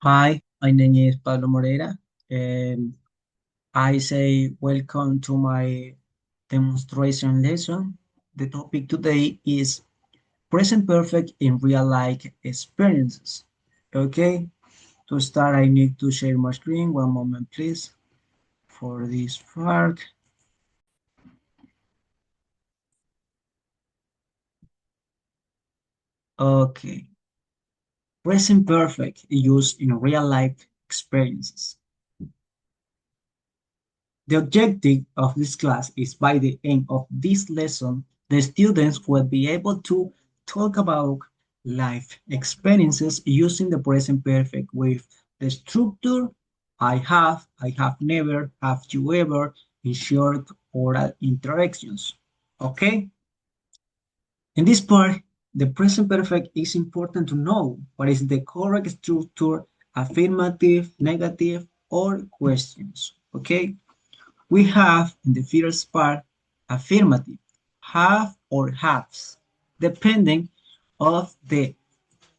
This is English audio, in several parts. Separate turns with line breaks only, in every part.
Hi, my name is Pablo Moreira, and I say welcome to my demonstration lesson. The topic today is present perfect in real life experiences. Okay, to start, I need to share my screen. One moment, please, for this part. Okay, present perfect used in real life experiences. The objective of this class is by the end of this lesson, the students will be able to talk about life experiences using the present perfect with the structure I have never, have you ever, in short oral interactions. Okay? In this part, the present perfect is important to know what is the correct structure, affirmative, negative, or questions. Okay? We have in the first part affirmative, have or haves, depending of the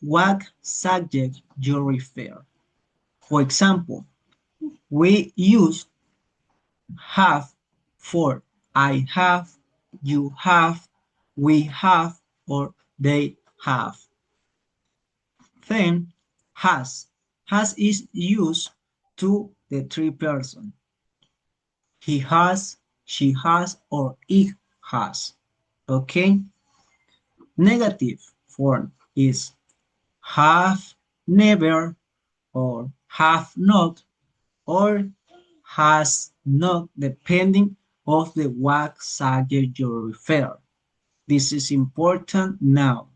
what subject you refer. For example, we use have for I have, you have, we have, or they have. Then has. Has is used to the third person. He has, she has, or it has. Okay? Negative form is have never, or have not, or has not, depending of the what subject you refer. This is important now.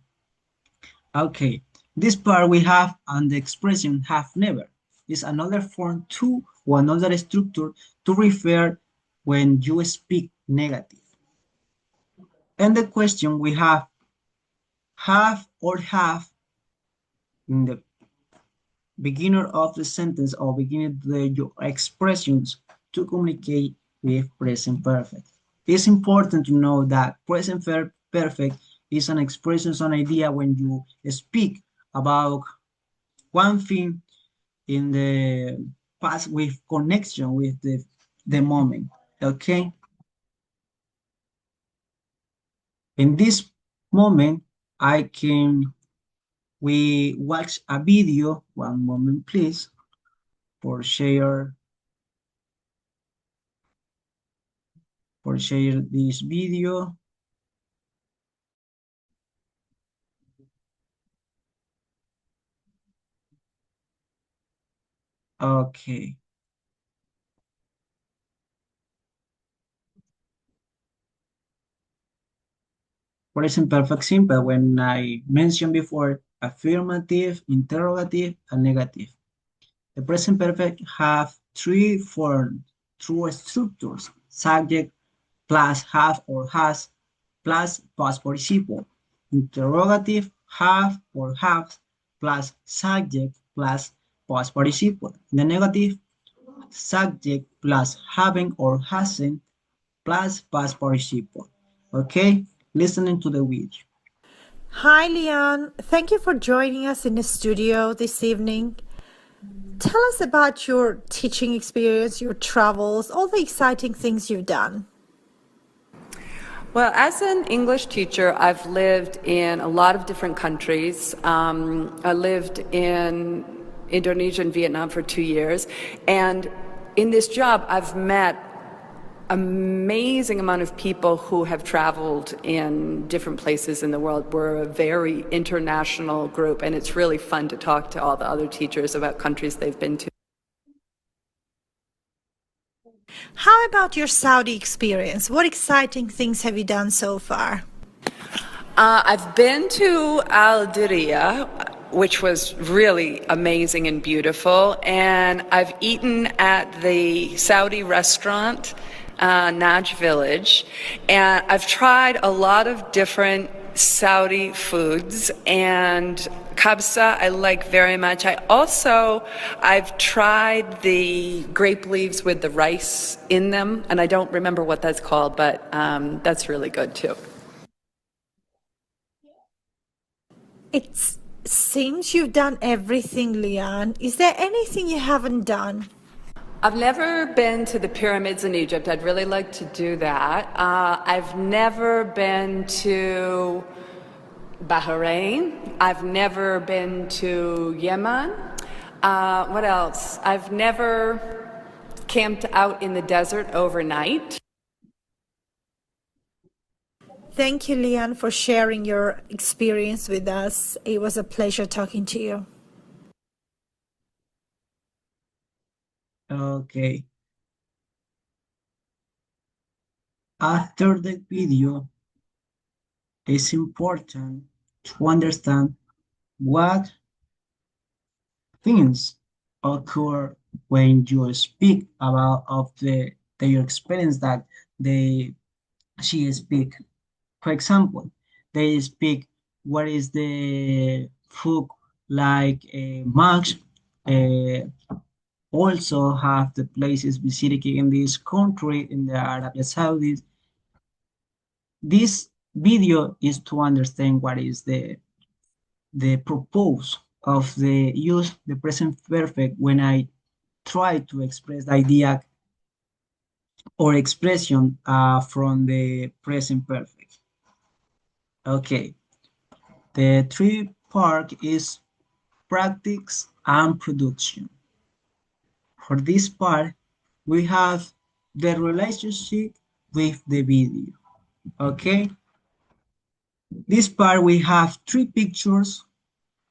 Okay, this part we have and the expression have never is another form to or another structure to refer when you speak negative. And the question we have or have in the beginning of the sentence or beginning your expressions to communicate with present perfect. It's important to know that present perfect is an expression, an idea when you speak about one thing in the past with connection with the moment. Okay. In this moment, I can we watch a video. One moment, please, for share this video. Okay. Present perfect simple when I mentioned before affirmative, interrogative, and negative. The present perfect have three forms, true structures, subject plus have or has plus past participle. Interrogative have or have plus subject plus past participle. The negative subject plus having or hasn't plus past participle. Okay, listening to the video.
Hi, Leon. Thank you for joining us in the studio this evening. Tell us about your teaching experience, your travels, all the exciting things you've done.
Well, as an English teacher, I've lived in a lot of different countries. I lived in Indonesia and Vietnam for 2 years. And in this job, I've met amazing amount of people who have traveled in different places in the world. We're a very international group, and it's really fun to talk to all the other teachers about countries they've been to.
How about your Saudi experience? What exciting things have you done so far?
I've been to Al Diriyah, which was really amazing and beautiful, and I've eaten at the Saudi restaurant, Naj Village, and I've tried a lot of different Saudi foods, and kabsa I like very much. I've tried the grape leaves with the rice in them, and I don't remember what that's called, but that's really good too.
It's Seems you've done everything, Leon. Is there anything you haven't done?
I've never been to the pyramids in Egypt. I'd really like to do that. I've never been to Bahrain. I've never been to Yemen. What else? I've never camped out in the desert overnight.
Thank you, Leon, for sharing your experience with us. It was a pleasure talking to you.
Okay. After the video, it's important to understand what things occur when you speak about your experience that she speak. For example, they speak what is the food like Max also have the places visited in this country in the Arabia Saudis. This video is to understand what is the purpose of the use the present perfect when I try to express the idea or expression from the present perfect. Okay, the three part is practice and production. For this part, we have the relationship with the video. Okay, this part we have three pictures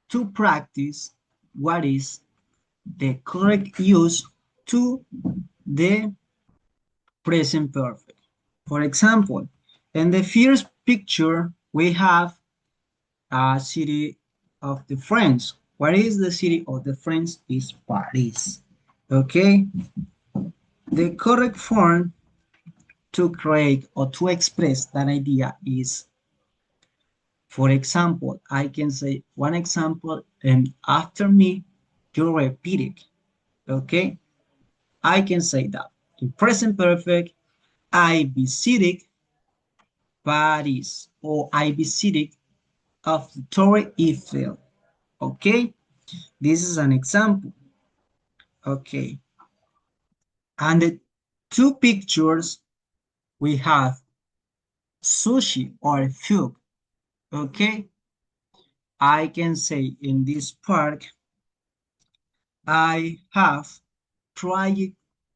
to practice what is the correct use to the present perfect. For example, in the first picture, we have a city of the France. What is the city of the France? Is Paris. Okay? The correct form to create or to express that idea is, for example, I can say one example and after me, you repeat it. Okay? I can say that in present perfect, I visited Paris or I visited of the Torre Eiffel. Okay, this is an example. Okay, and the two pictures we have sushi or food. Okay, I can say in this park I have tried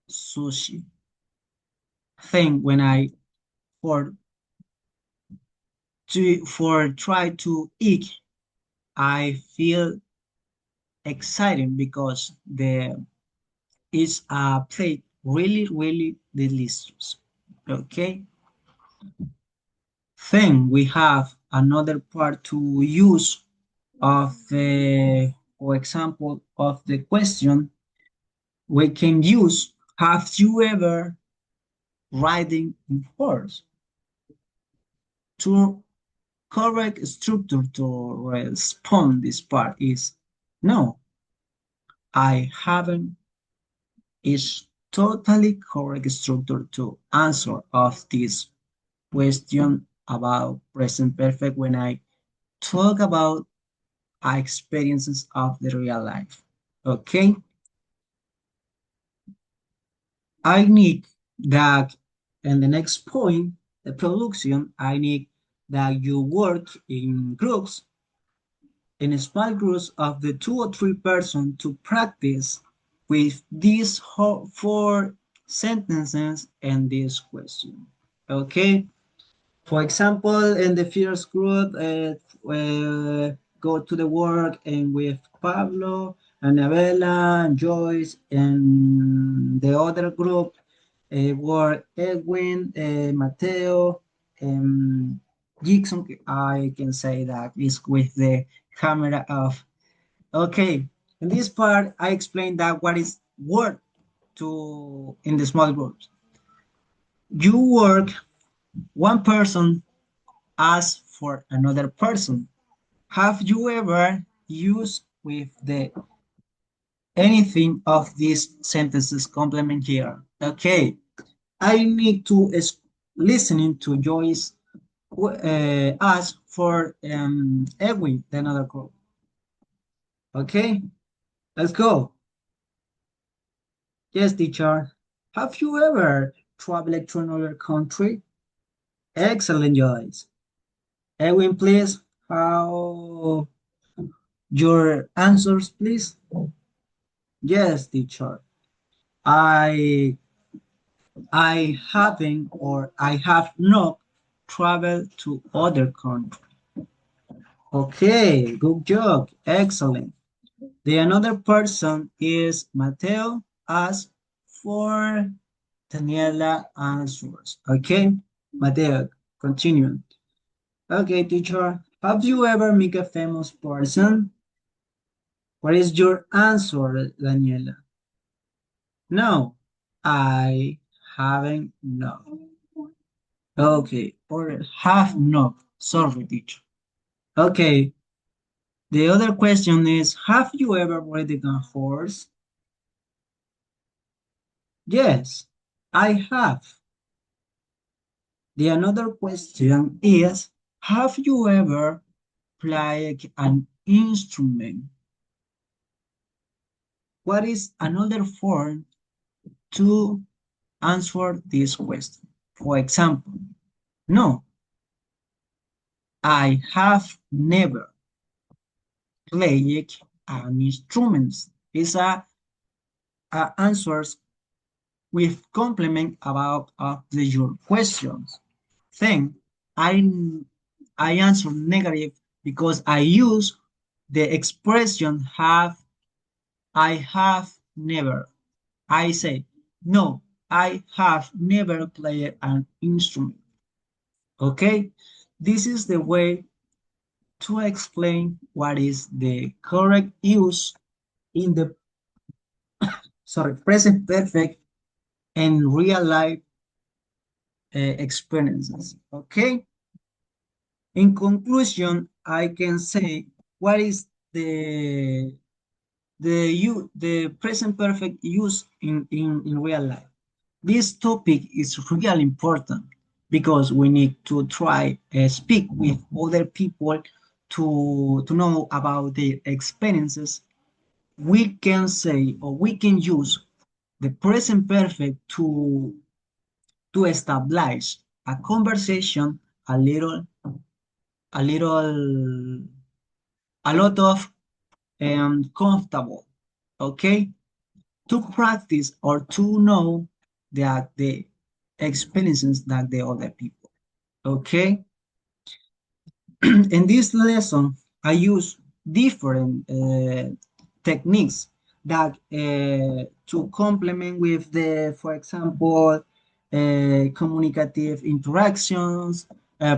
sushi. Thing when I for try to eat, I feel excited because the is a plate really delicious. Okay, then we have another part to use of the, for example, of the question. We can use, have you ever riding in horse? To correct structure to respond this part is no, I haven't. Is totally correct structure to answer of this question about present perfect when I talk about experiences of the real life. Okay, I need that in the next point, the production, I need that you work in groups, in small groups of the 2 or 3 persons to practice with these four sentences and this question. Okay, for example, in the first group, go to the work and with Pablo, Annabella, and Joyce, and the other group were Edwin, Mateo, Gibson. I can say that is with the camera off. Okay, in this part, I explained that what is work to in the small groups. You work, one person asks for another person. Have you ever used with the anything of these sentences complement here? Okay, I need to listening to Joyce ask for Edwin, the another group. Okay, let's go. Yes, teacher. Have you ever traveled to another country? Excellent, Joyce. Edwin, please, how your answers, please? Yes, teacher. I I haven't or I have not traveled to other country. Okay, good job. Excellent. The another person is Mateo as for Daniela answers. Okay, Mateo, continue. Okay, teacher. Have you ever met a famous person? What is your answer, Daniela? No, I haven't. No. Okay, or have not. Sorry, teacher. Okay, the other question is, have you ever ridden a horse? Yes, I have. The another question is, have you ever played an instrument? What is another form to answer this question? For example, no, I have never played an instrument. It's a answers with complement about your questions. Then I I answer negative because I use the expression have never. I say no, I have never played an instrument. Okay, this is the way to explain what is the correct use in the present perfect and real life experiences. Okay. In conclusion, I can say what is the present perfect use in real life. This topic is really important because we need to try speak with other people to know about their experiences. We can say or we can use the present perfect to establish a conversation a little a little a lot of comfortable, okay, to practice or to know that the experiences that the other people, okay. In this lesson I use different techniques that to complement with the, for example, communicative interactions,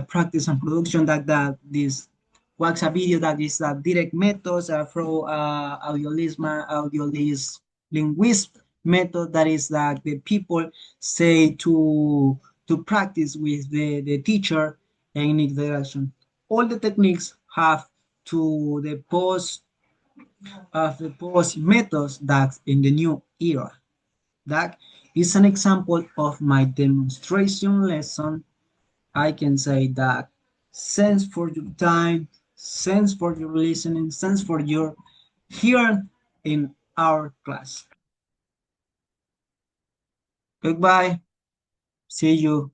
practice and production that this was a video that is direct methods through audiolism linguist method that is that the people say to practice with the teacher in interaction. All the techniques have to the post methods that in the new era. That is an example of my demonstration lesson. I can say that thanks for your time, thanks for your listening, thanks for your here in our class. Goodbye. See you.